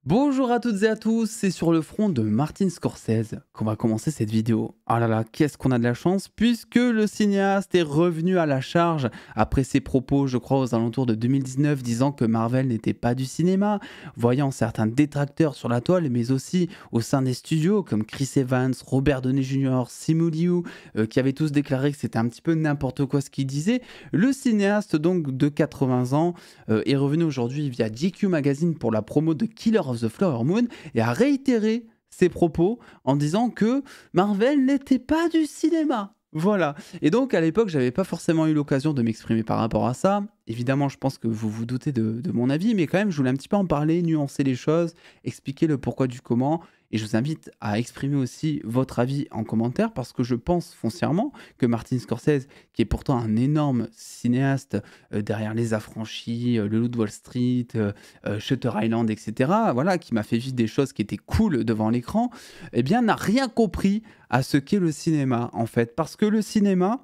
Bonjour à toutes et à tous, c'est sur le front de Martin Scorsese qu'on va commencer cette vidéo. Ah là là, qu'est-ce qu'on a de la chance puisque le cinéaste est revenu à la charge après ses propos, je crois, aux alentours de 2019, disant que Marvel n'était pas du cinéma, voyant certains détracteurs sur la toile, mais aussi au sein des studios comme Chris Evans, Robert Downey Jr., Simu Liu, qui avaient tous déclaré que c'était un petit peu n'importe quoi ce qu'ils disaient. Le cinéaste donc de 80 ans est revenu aujourd'hui via GQ Magazine pour la promo de Killer of the Flower Moon et a réitéré ses propos en disant que Marvel n'était pas du cinéma. Voilà. Et donc à l'époque, j'avais pas forcément eu l'occasion de m'exprimer par rapport à ça. Évidemment, je pense que vous vous doutez de mon avis, mais quand même, je voulais un petit peu en parler, nuancer les choses, expliquer le pourquoi du comment. Et je vous invite à exprimer aussi votre avis en commentaire parce que je pense foncièrement que Martin Scorsese, qui est pourtant un énorme cinéaste derrière Les Affranchis, Le Loup de Wall Street, Shutter Island, etc., voilà, qui m'a fait vivre des choses qui étaient cool devant l'écran, eh bien, n'a rien compris à ce qu'est le cinéma, en fait. Parce que le cinéma,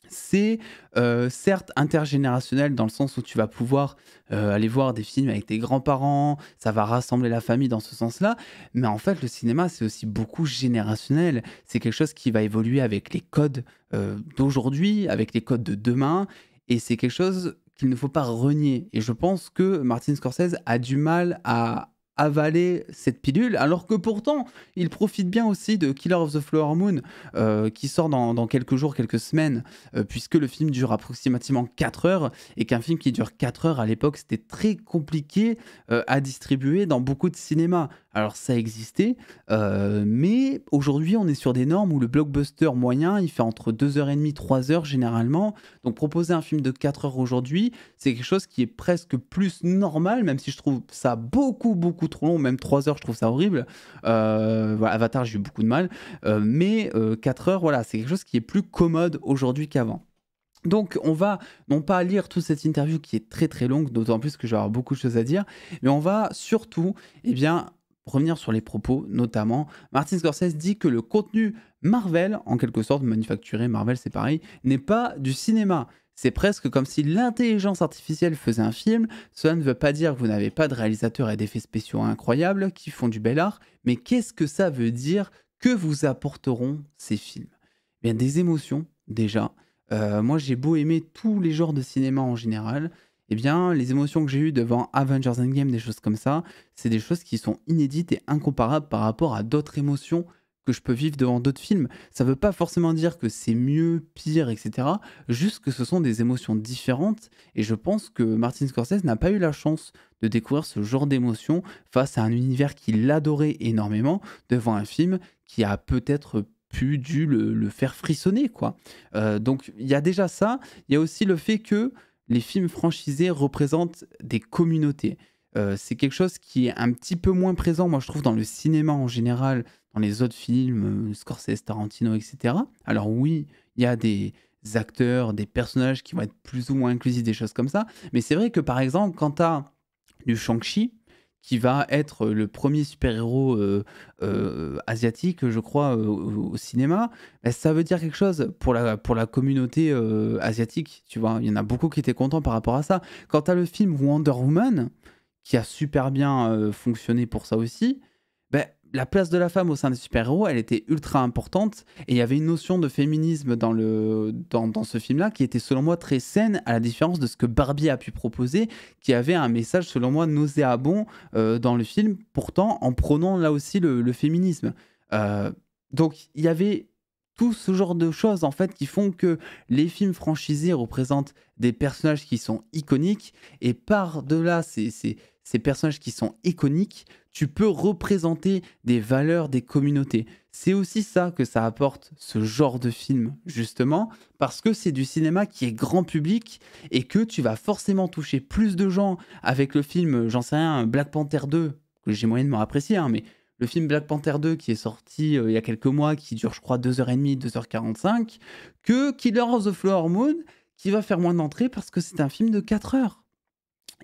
c'est certes intergénérationnel dans le sens où tu vas pouvoir aller voir des films avec tes grands-parents, ça va rassembler la famille dans ce sens-là, mais en fait le cinéma c'est aussi beaucoup générationnel, c'est quelque chose qui va évoluer avec les codes d'aujourd'hui, avec les codes de demain, et c'est quelque chose qu'il ne faut pas renier. Et je pense que Martin Scorsese a du mal à avaler cette pilule, alors que pourtant il profite bien aussi de Killer of the Flower Moon qui sort dans quelques jours, quelques semaines, puisque le film dure approximativement 4 heures, et qu'un film qui dure 4 heures à l'époque, c'était très compliqué à distribuer dans beaucoup de cinémas. Alors ça existait, mais aujourd'hui on est sur des normes où le blockbuster moyen, il fait entre 2h30, 3 heures généralement. Donc proposer un film de 4 heures aujourd'hui, c'est quelque chose qui est presque plus normal, même si je trouve ça beaucoup, beaucoup trop long, même 3 heures, je trouve ça horrible. Voilà, Avatar, j'ai eu beaucoup de mal. Mais 4 heures, voilà, c'est quelque chose qui est plus commode aujourd'hui qu'avant. Donc, on va non pas lire toute cette interview qui est très très longue, d'autant plus que je vais avoir beaucoup de choses à dire, mais on va surtout, eh bien, revenir sur les propos, notamment. Martin Scorsese dit que le contenu Marvel, en quelque sorte, manufacturé, Marvel c'est pareil, n'est pas du cinéma. C'est presque comme si l'intelligence artificielle faisait un film. Cela ne veut pas dire que vous n'avez pas de réalisateurs et d'effets spéciaux incroyables qui font du bel art, mais qu'est-ce que ça veut dire que vous apporteront ces films? Eh bien, des émotions, déjà. Moi, j'ai beau aimer tous les genres de cinéma en général, eh bien, les émotions que j'ai eues devant Avengers Endgame, des choses comme ça, c'est des choses qui sont inédites et incomparables par rapport à d'autres émotions que je peux vivre devant d'autres films. Ça veut pas forcément dire que c'est mieux, pire, etc. Juste que ce sont des émotions différentes et je pense que Martin Scorsese n'a pas eu la chance de découvrir ce genre d'émotions face à un univers qu'il adorait énormément devant un film qui a peut-être dû le faire frissonner, quoi. Donc il y a déjà ça. Il y a aussi le fait que les films franchisés représentent des communautés. C'est quelque chose qui est un petit peu moins présent, moi je trouve, dans le cinéma en général, dans les autres films, Scorsese, Tarantino, etc. Alors oui, il y a des acteurs, des personnages qui vont être plus ou moins inclusifs, des choses comme ça. Mais c'est vrai que par exemple, quand tu as du Shang-Chi, qui va être le premier super-héros asiatique, je crois, au cinéma, bah, ça veut dire quelque chose pour la communauté asiatique, tu vois. Il y en a beaucoup qui étaient contents par rapport à ça. Quand tu as le film Wonder Woman, qui a super bien fonctionné pour ça aussi, ben, la place de la femme au sein des super-héros, elle était ultra importante et il y avait une notion de féminisme dans ce film-là qui était selon moi très saine, à la différence de ce que Barbie a pu proposer, qui avait un message selon moi nauséabond dans le film, pourtant en prônant là aussi le féminisme. Euh, donc il y avait tout ce genre de choses en fait qui font que les films franchisés représentent des personnages qui sont iconiques et par-delà ces personnages qui sont iconiques, tu peux représenter des valeurs des communautés. C'est aussi ça que ça apporte ce genre de film, justement, parce que c'est du cinéma qui est grand public et que tu vas forcément toucher plus de gens avec le film, j'en sais rien, Black Panther 2, que j'ai moyennement apprécié, hein, mais le film Black Panther 2 qui est sorti il y a quelques mois, qui dure, je crois, 2h30, 2h45, que Killer of the Flower Moon, qui va faire moins d'entrées parce que c'est un film de 4 heures.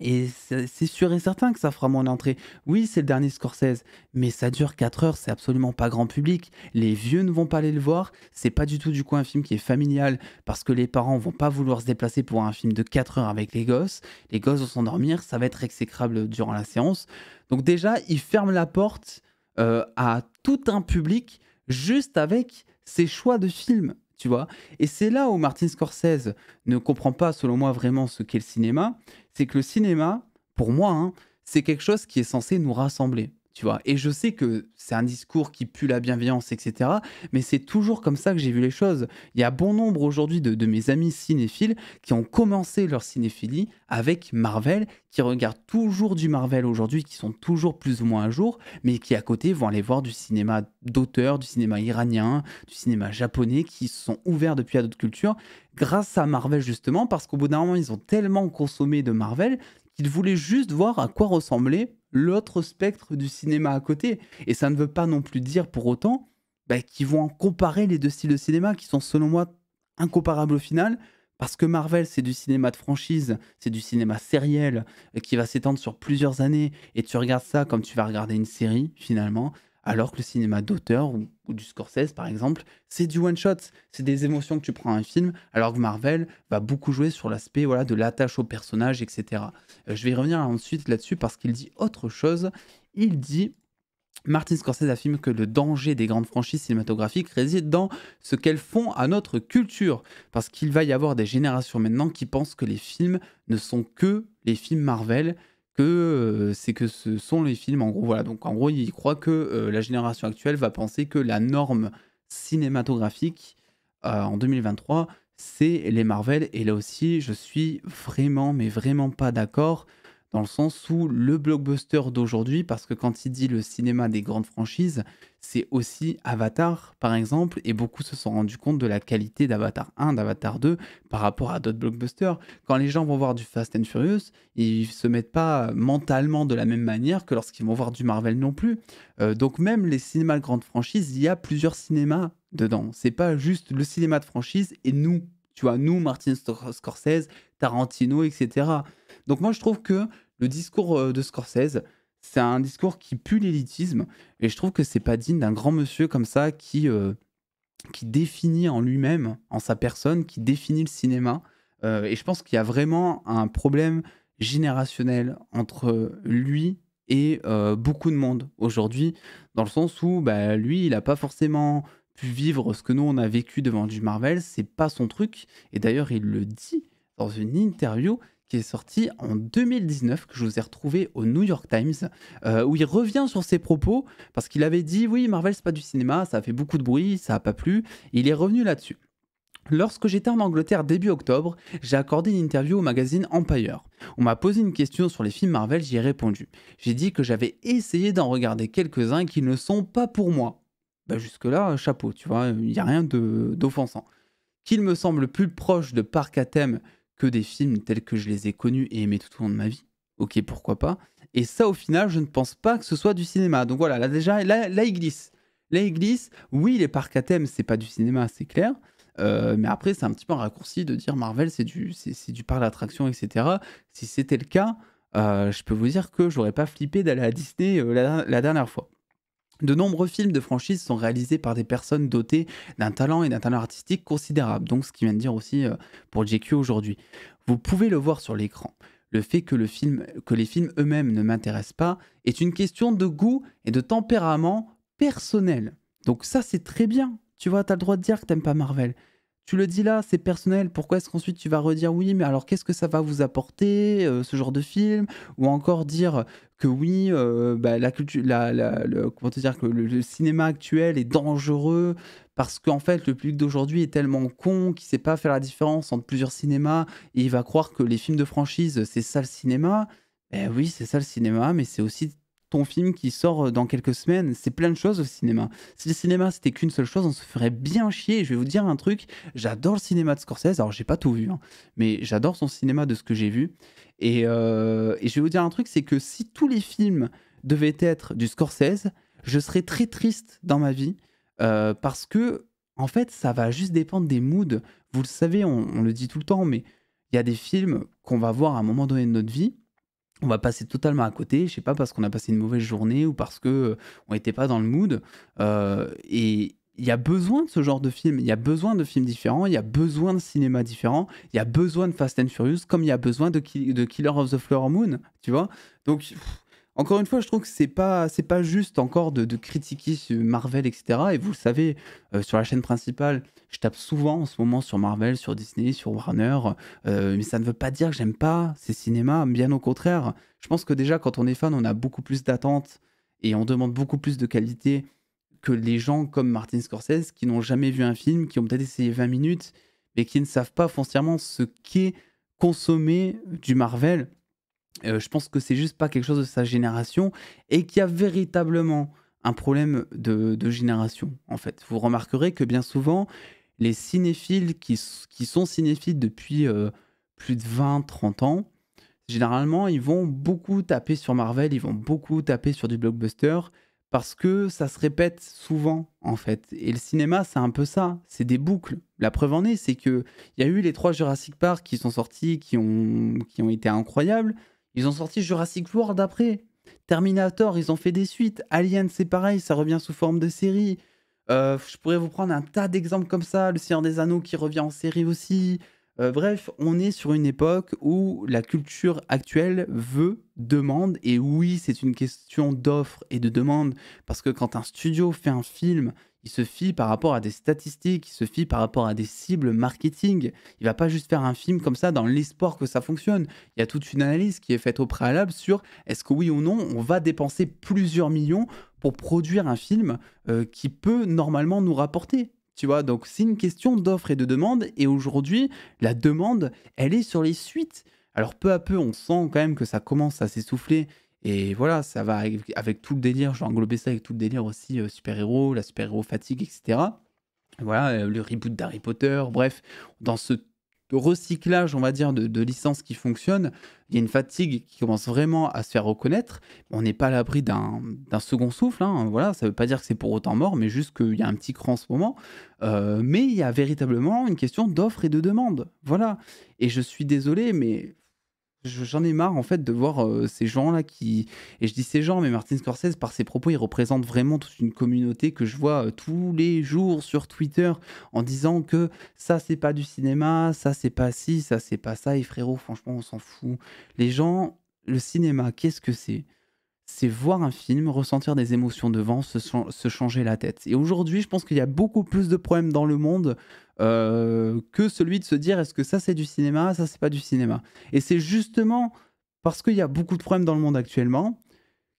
Et c'est sûr et certain que ça fera moins d'entrées. Oui, c'est le dernier Scorsese, mais ça dure 4 heures, c'est absolument pas grand public. Les vieux ne vont pas aller le voir. C'est pas du tout du coup un film qui est familial parce que les parents vont pas vouloir se déplacer pour un film de 4 heures avec les gosses. Les gosses vont s'endormir, ça va être exécrable durant la séance. Donc déjà, ils ferment la porte à tout un public juste avec ses choix de films. Tu vois. Et c'est là où Martin Scorsese ne comprend pas, selon moi, vraiment ce qu'est le cinéma. C'est que le cinéma, pour moi, hein, c'est quelque chose qui est censé nous rassembler. Tu vois. Et je sais que c'est un discours qui pue la bienveillance, etc. Mais c'est toujours comme ça que j'ai vu les choses. Il y a bon nombre aujourd'hui de mes amis cinéphiles qui ont commencé leur cinéphilie avec Marvel, qui regardent toujours du Marvel aujourd'hui, qui sont toujours plus ou moins à jour, mais qui à côté vont aller voir du cinéma d'auteur, du cinéma iranien, du cinéma japonais, qui se sont ouverts depuis à d'autres cultures, grâce à Marvel justement, parce qu'au bout d'un moment, ils ont tellement consommé de Marvel qu'ils voulaient juste voir à quoi ressemblait l'autre spectre du cinéma à côté. Et ça ne veut pas non plus dire pour autant qu'ils vont en comparer les deux styles de cinéma, qui sont selon moi incomparables au final, parce que Marvel, c'est du cinéma de franchise, c'est du cinéma sériel qui va s'étendre sur plusieurs années, et tu regardes ça comme tu vas regarder une série, finalement, alors que le cinéma d'auteur ou du Scorsese, par exemple, c'est du one-shot, c'est des émotions que tu prends à un film, alors que Marvel va beaucoup jouer sur l'aspect voilà, de l'attache au personnage, etc. Je vais y revenir ensuite là-dessus parce qu'il dit autre chose. Il dit Martin Scorsese affirme que le danger des grandes franchises cinématographiques réside dans ce qu'elles font à notre culture. Parce qu'il va y avoir des générations maintenant qui pensent que les films ne sont que les films Marvel, que c'est que ce sont les films, en gros, voilà. Donc en gros, il croit que la génération actuelle va penser que la norme cinématographique en 2023, c'est les Marvel. Et là aussi, je suis vraiment, mais vraiment pas d'accord dans le sens où le blockbuster d'aujourd'hui, parce que quand il dit le cinéma des grandes franchises, c'est aussi Avatar, par exemple, et beaucoup se sont rendus compte de la qualité d'Avatar 1, d'Avatar 2, par rapport à d'autres blockbusters. Quand les gens vont voir du Fast and Furious, ils se mettent pas mentalement de la même manière que lorsqu'ils vont voir du Marvel non plus. Donc même les cinémas de grandes franchises, il y a plusieurs cinémas dedans. C'est pas juste le cinéma de franchise et nous, tu vois, nous, Martin Scorsese, Tarantino, etc. Donc moi, je trouve que le discours de Scorsese, c'est un discours qui pue l'élitisme, et je trouve que c'est pas digne d'un grand monsieur comme ça qui définit en lui-même, en sa personne, qui définit le cinéma. Et je pense qu'il y a vraiment un problème générationnel entre lui et beaucoup de monde aujourd'hui, dans le sens où bah, lui, il n'a pas forcément pu vivre ce que nous, on a vécu devant du Marvel, c'est pas son truc. Et d'ailleurs, il le dit dans une interview qui est sortie en 2019, que je vous ai retrouvé au New York Times, où il revient sur ses propos, parce qu'il avait dit, oui, Marvel, c'est pas du cinéma, ça a fait beaucoup de bruit, ça a pas plu, et il est revenu là-dessus. Lorsque j'étais en Angleterre début octobre, j'ai accordé une interview au magazine Empire. On m'a posé une question sur les films Marvel, j'y ai répondu. J'ai dit que j'avais essayé d'en regarder quelques-uns et qu'ils ne sont pas pour moi. Bah jusque-là, chapeau, tu vois, il n'y a rien d'offensant. Qu'il me semble plus proche de parcs à thème que des films tels que je les ai connus et aimés tout au long de ma vie. Ok, pourquoi pas. Et ça, au final, je ne pense pas que ce soit du cinéma. Donc voilà, là déjà, là il glisse. Là, il glisse. Oui, les parcs à thème, c'est pas du cinéma, c'est clair. Mais après, c'est un petit peu un raccourci de dire Marvel, c'est du parc d'attraction, etc. Si c'était le cas, je peux vous dire que j'aurais pas flippé d'aller à Disney la dernière fois. De nombreux films de franchise sont réalisés par des personnes dotées d'un talent et d'un talent artistique considérable, donc ce qui vient de dire aussi pour JQ aujourd'hui. Vous pouvez le voir sur l'écran. Le fait que les films eux-mêmes ne m'intéressent pas est une question de goût et de tempérament personnel. Donc ça, c'est très bien. Tu vois, tu as le droit de dire que t'aimes pas Marvel. Tu le dis là, c'est personnel. Pourquoi est-ce qu'ensuite tu vas redire oui, mais alors qu'est-ce que ça va vous apporter, ce genre de film? Ou encore dire que oui, bah, la culture, comment te dire, que le cinéma actuel est dangereux parce qu'en fait, le public d'aujourd'hui est tellement con qu'il sait pas faire la différence entre plusieurs cinémas et il va croire que les films de franchise, c'est ça le cinéma. Eh oui, c'est ça le cinéma, mais c'est aussi ton film qui sort dans quelques semaines. C'est plein de choses au cinéma. Si le cinéma c'était qu'une seule chose, on se ferait bien chier. Je vais vous dire un truc, j'adore le cinéma de Scorsese. Alors j'ai pas tout vu, hein, mais j'adore son cinéma de ce que j'ai vu. Et je vais vous dire un truc, c'est que si tous les films devaient être du Scorsese, je serais très triste dans ma vie parce que en fait, ça va juste dépendre des moods. Vous le savez, on le dit tout le temps, mais il y a des films qu'on va voir à un moment donné de notre vie. on va passer totalement à côté, je sais pas, parce qu'on a passé une mauvaise journée ou parce que, on était pas dans le mood, et il y a besoin de ce genre de film. Il y a besoin de films différents, il y a besoin de cinéma différent, il y a besoin de Fast and Furious comme il y a besoin de Killer of the Flower Moon, tu vois? Donc encore une fois, je trouve que c'est pas juste encore de critiquer Marvel et cetera, et vous le savez, sur la chaîne principale, je tape souvent en ce moment sur Marvel, sur Disney, sur Warner, mais ça ne veut pas dire que j'aime pas ces cinémas, bien au contraire. Je pense que déjà quand on est fan, on a beaucoup plus d'attentes et on demande beaucoup plus de qualité que les gens comme Martin Scorsese qui n'ont jamais vu un film, qui ont peut-être essayé 20 minutes, mais qui ne savent pas foncièrement ce qu'est consommer du Marvel. Je pense que c'est juste pas quelque chose de sa génération et qu'il y a véritablement un problème de génération, en fait. Vous remarquerez que bien souvent, les cinéphiles qui sont cinéphiles depuis, plus de 20, 30 ans, généralement, ils vont beaucoup taper sur Marvel, ils vont beaucoup taper sur du blockbuster parce que ça se répète souvent, en fait. Et le cinéma, c'est un peu ça, c'est des boucles. La preuve en est, c'est qu'il y a eu les 3 Jurassic Park qui sont sortis, qui ont été incroyables. Ils ont sorti Jurassic World après. Terminator, ils ont fait des suites. Alien, c'est pareil, ça revient sous forme de série. Je pourrais vous prendre un tas d'exemples comme ça. Le Seigneur des Anneaux qui revient en série aussi. Bref, on est sur une époque où la culture actuelle veut, demande, et oui, c'est une question d'offre et de demande, parce que quand un studio fait un film, il se fie par rapport à des statistiques, il se fie par rapport à des cibles marketing. Il va pas juste faire un film comme ça dans l'espoir que ça fonctionne. Il y a toute une analyse qui est faite au préalable sur est-ce que oui ou non, on va dépenser plusieurs millions pour produire un film qui peut normalement nous rapporter. Tu vois, donc c'est une question d'offre et de demande. Et aujourd'hui, la demande, elle est sur les suites. Alors peu à peu, on sent quand même que ça commence à s'essouffler. Et voilà, ça va avec tout le délire. Je vais englober ça avec tout le délire aussi super-héros, la super-héros fatigue, etc. Voilà, le reboot d'Harry Potter, bref, dans ce recyclage, on va dire, de licences qui fonctionnent, il y a une fatigue qui commence vraiment à se faire reconnaître. On n'est pas à l'abri d'un second souffle, hein, voilà, ça ne veut pas dire que c'est pour autant mort, mais juste qu'il y a un petit cran en ce moment. Mais il y a véritablement une question d'offre et de demande, voilà. Et je suis désolé, mais j'en ai marre en fait de voir, ces gens-là qui et je dis ces gens, mais Martin Scorsese par ses propos, il représente vraiment toute une communauté que je vois, tous les jours sur Twitter en disant que ça c'est pas du cinéma, ça c'est pas ci, ça c'est pas ça et frérot franchement on s'en fout. Les gens, le cinéma, qu'est-ce que c'est? C'est voir un film, ressentir des émotions devant, se changer la tête. Et aujourd'hui, je pense qu'il y a beaucoup plus de problèmes dans le monde que celui de se dire est-ce que ça c'est du cinéma, ça c'est pas du cinéma. Et c'est justement parce qu'il y a beaucoup de problèmes dans le monde actuellement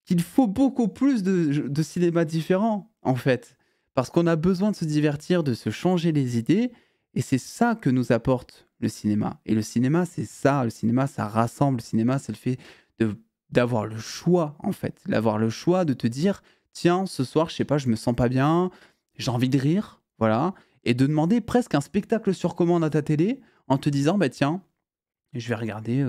qu'il faut beaucoup plus de cinéma différent, en fait. Parce qu'on a besoin de se divertir, de se changer les idées, et c'est ça que nous apporte le cinéma. Et le cinéma, c'est ça. Le cinéma, ça rassemble. Le cinéma, c'est le fait de d'avoir le choix, en fait. D'avoir le choix de te dire, tiens, ce soir, je sais pas, je me sens pas bien, j'ai envie de rire, voilà. Et de demander presque un spectacle sur commande à ta télé en te disant, bah tiens, je vais regarder,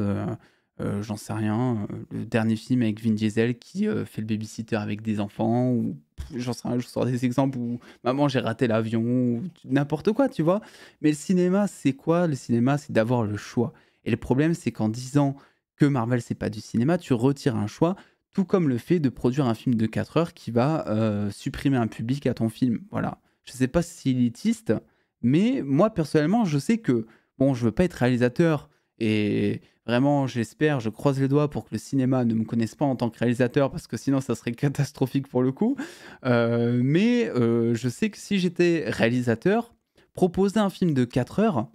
j'en sais rien, le dernier film avec Vin Diesel qui, fait le baby-sitter avec des enfants ou j'en sais rien, je sors des exemples où maman j'ai raté l'avion ou n'importe quoi, tu vois? Mais le cinéma, c'est quoi? Le cinéma, c'est d'avoir le choix et le problème, c'est qu'en disant que Marvel, c'est pas du cinéma, tu retires un choix, tout comme le fait de produire un film de 4 heures qui va, supprimer un public à ton film, voilà. Je sais pas si c'est élitiste, mais moi personnellement, je sais que, bon, je veux pas être réalisateur et vraiment, j'espère, je croise les doigts pour que le cinéma ne me connaisse pas en tant que réalisateur, parce que sinon ça serait catastrophique pour le coup. Mais je sais que si j'étais réalisateur, proposer un film de 4 heures,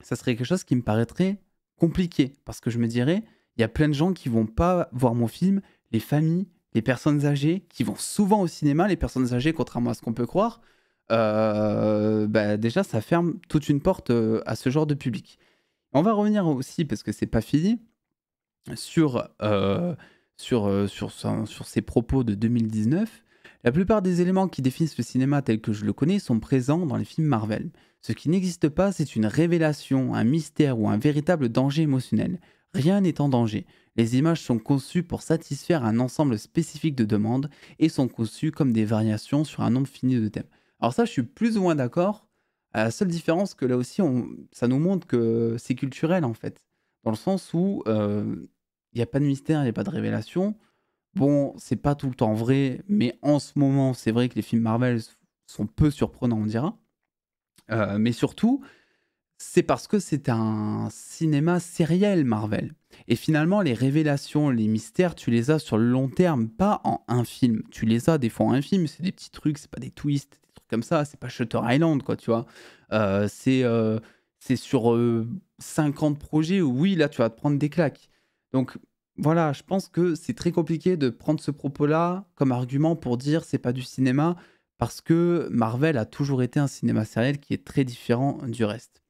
ça serait quelque chose qui me paraîtrait compliqué. Parce que je me dirais, il y a plein de gens qui vont pas voir mon film, les familles, les personnes âgées, qui vont souvent au cinéma, les personnes âgées, contrairement à ce qu'on peut croire, bah, déjà ça ferme toute une porte à ce genre de public. On va revenir aussi, parce que c'est pas fini, sur, sur ses propos de 2019. La plupart des éléments qui définissent le cinéma tel que je le connais sont présents dans les films Marvel. Ce qui n'existe pas, c'est une révélation, un mystère ou un véritable danger émotionnel. Rien n'est en danger. Les images sont conçues pour satisfaire un ensemble spécifique de demandes et sont conçues comme des variations sur un nombre fini de thèmes. Alors ça, je suis plus ou moins d'accord. À la seule différence que là aussi, ça nous montre que c'est culturel en fait. Dans le sens où il y a pas de mystère, il y a pas de révélation. Bon, c'est pas tout le temps vrai, mais en ce moment, c'est vrai que les films Marvel sont peu surprenants, on dira. Mais surtout, c'est parce que c'est un cinéma sériel Marvel et finalement les révélations, les mystères, tu les as sur le long terme, pas en un film. Tu les as des fois en un film, c'est des petits trucs, c'est pas des twists, des trucs comme ça, c'est pas Shutter Island quoi, tu vois? Heu, c'est, heu, c'est sur, 50 projets où oui, là, tu vas te prendre des claques. Donc voilà, je pense que c'est très compliqué de prendre ce propos-là comme argument pour dire: «C'est pas du cinéma», parce que Marvel a toujours été un cinéma sériel qui est très différent du reste.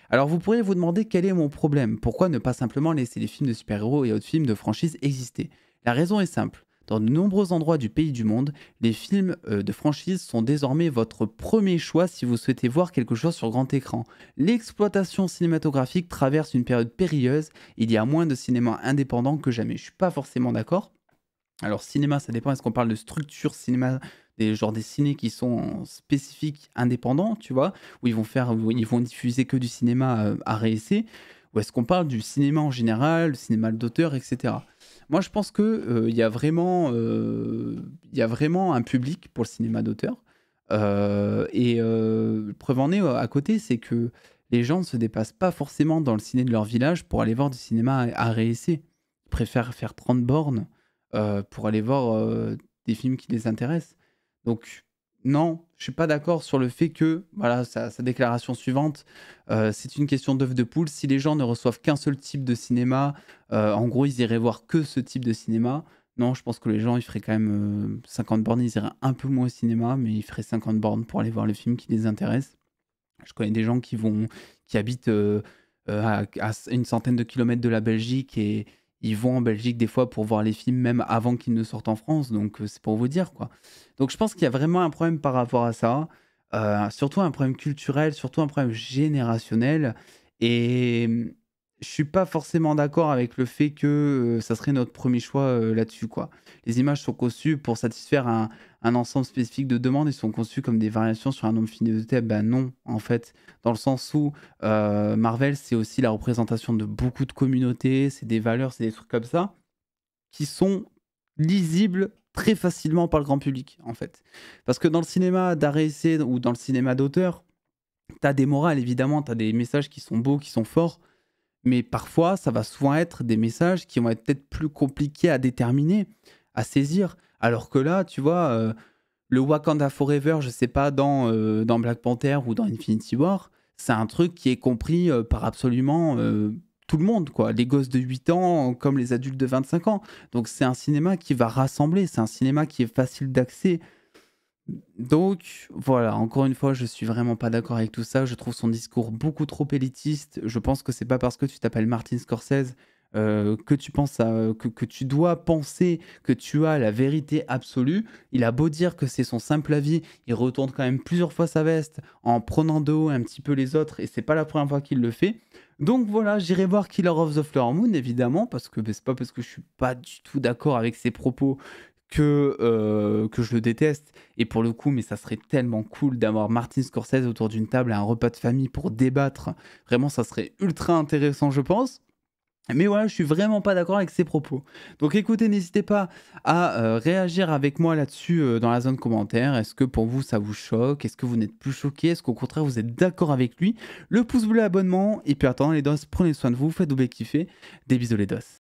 Alors vous pourriez vous demander quel est mon problème. Pourquoi ne pas simplement laisser les films de super-héros et autres films de franchise exister? La raison est simple. Dans de nombreux endroits du pays du monde, les films de franchise sont désormais votre premier choix si vous souhaitez voir quelque chose sur grand écran. L'exploitation cinématographique traverse une période périlleuse. Il y a moins de cinéma indépendant que jamais. Je suis pas forcément d'accord. Alors cinéma, ça dépend, est-ce qu'on parle de structure cinéma, des genre des ciné qui sont spécifiques, indépendants, tu vois? Où ils vont diffuser que du cinéma, art et essai? Ou est-ce qu'on parle du cinéma en général, le cinéma d'auteur et cetera? Moi, je pense que, il y a vraiment un public pour le cinéma d'auteur, preuve en est, à côté, c'est que les gens ne se déplacent pas forcément dans le ciné de leur village pour aller voir du cinéma art et essai. Ils préfèrent faire 30 bornes pour aller voir, des films qui les intéressent. Donc non, je suis pas d'accord sur le fait que, voilà, sa déclaration suivante, c'est une question d'œuf de poule. Si les gens ne reçoivent qu'un seul type de cinéma, en gros, ils iraient voir que ce type de cinéma. Non, je pense que les gens, ils feraient quand même, 50 bornes, ils iraient un peu moins au cinéma, mais ils feraient 50 bornes pour aller voir le film qui les intéresse. Je connais des gens qui habitent, à une centaine de kilomètres de la Belgique et ils vont en Belgique des fois pour voir les films même avant qu'ils ne sortent en France, donc c'est pour vous dire, quoi. Donc je pense qu'il y a vraiment un problème par rapport à ça, surtout un problème culturel, surtout un problème générationnel et je suis pas forcément d'accord avec le fait que, ça serait notre premier choix, là-dessus, quoi. Les images sont conçues pour satisfaire un ensemble spécifique de demandes, ils sont conçus comme des variations sur un nombre fini de thèmes. Ben non, en fait, dans le sens où Marvel, c'est aussi la représentation de beaucoup de communautés, c'est des valeurs, c'est des trucs comme ça, qui sont lisibles très facilement par le grand public, en fait. Parce que dans le cinéma d'art et essai ou dans le cinéma d'auteur, t'as des morales, évidemment, t'as des messages qui sont beaux, qui sont forts, mais parfois, ça va souvent être des messages qui vont être peut-être plus compliqués à déterminer, à saisir. Alors que là, tu vois, le Wakanda Forever, je sais pas, dans Black Panther ou dans Infinity War, c'est un truc qui est compris, par absolument, tout le monde, quoi. Les gosses de 8 ans comme les adultes de 25 ans. Donc c'est un cinéma qui va rassembler, c'est un cinéma qui est facile d'accès. Donc voilà, encore une fois, je suis vraiment pas d'accord avec tout ça. Je trouve son discours beaucoup trop élitiste. Je pense que c'est pas parce que tu t'appelles Martin Scorsese que tu penses que tu dois penser que tu as la vérité absolue. Il a beau dire que c'est son simple avis, il retourne quand même plusieurs fois sa veste en prenant de haut un petit peu les autres et c'est pas la première fois qu'il le fait. Donc voilà, j'irai voir Killer of the Flower Moon évidemment parce que c'est pas parce que je suis pas du tout d'accord avec ses propos que je le déteste et pour le coup, mais ça serait tellement cool d'avoir Martin Scorsese autour d'une table à un repas de famille pour débattre. Vraiment, ça serait ultra intéressant, je pense. Mais voilà, je suis vraiment pas d'accord avec ses propos. Donc écoutez, n'hésitez pas à réagir avec moi là-dessus dans la zone commentaire. Est-ce que pour vous, ça vous choque? Est-ce que vous n'êtes plus choqué? Est-ce qu'au contraire, vous êtes d'accord avec lui? Le pouce bleu, abonnement. Et puis attends, les dos, prenez soin de vous, faites doubler kiffer. Des bisous les dos.